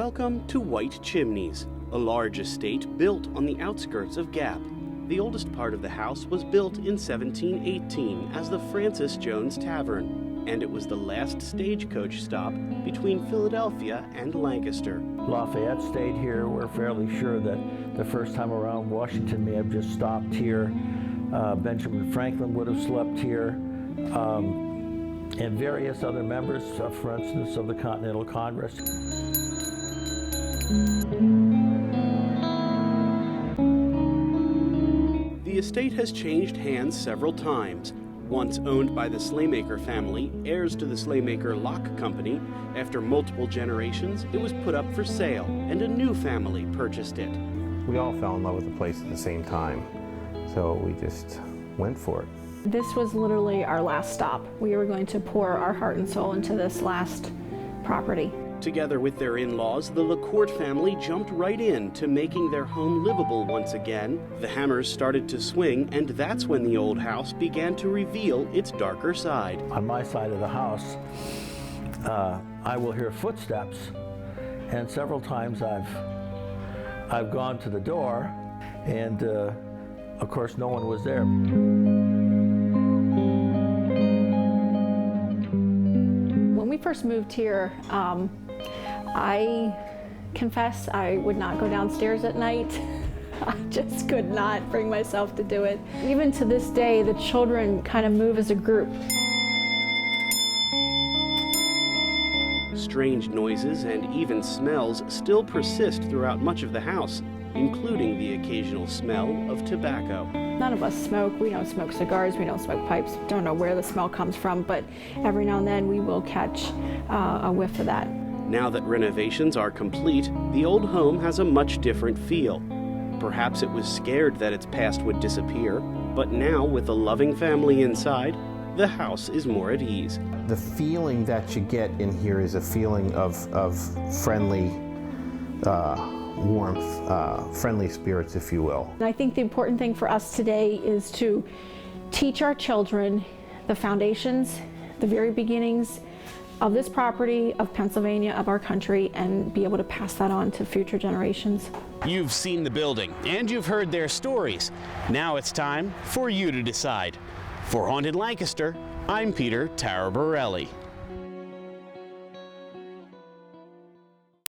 Welcome to White Chimneys, a large estate built on the outskirts of Gap. The oldest part of the house was built in 1718 as the Francis Jones Tavern, and it was the last stagecoach stop between Philadelphia and Lancaster. Lafayette stayed here. We're fairly sure that the first time around Washington may have just stopped here. Benjamin Franklin would have slept here. And various other members, for instance, of the Continental Congress. The estate has changed hands several times. Once owned by the Slaymaker family, heirs to the Slaymaker Lock Company, after multiple generations, it was put up for sale, and a new family purchased it. We all fell in love with the place at the same time, so we just went for it. This was literally our last stop. We were going to pour our heart and soul into this last property. Together with their in-laws, the LaCourte family jumped right in to making their home livable once again. The hammers started to swing, and that's when the old house began to reveal its darker side. On my side of the house, I will hear footsteps, and several times I've gone to the door, and of course no one was there. When we first moved here, I confess I would not go downstairs at night. I just could not bring myself to do it. Even to this day, the children kind of move as a group. Strange noises and even smells still persist throughout much of the house, including the occasional smell of tobacco. None of us smoke. We don't smoke cigars. We don't smoke pipes. Don't know where the smell comes from, but every now and then we will catch a whiff of that. Now that renovations are complete, the old home has a much different feel. Perhaps it was scared that its past would disappear, but now with a loving family inside, the house is more at ease. The feeling that you get in here is a feeling of friendly warmth, friendly spirits, if you will. And I think the important thing for us today is to teach our children the foundations, the very beginnings of this property, of Pennsylvania, of our country, and be able to pass that on to future generations. You've seen the building, and you've heard their stories. Now it's time for you to decide. For Haunted Lancaster, I'm Peter Taraborelli.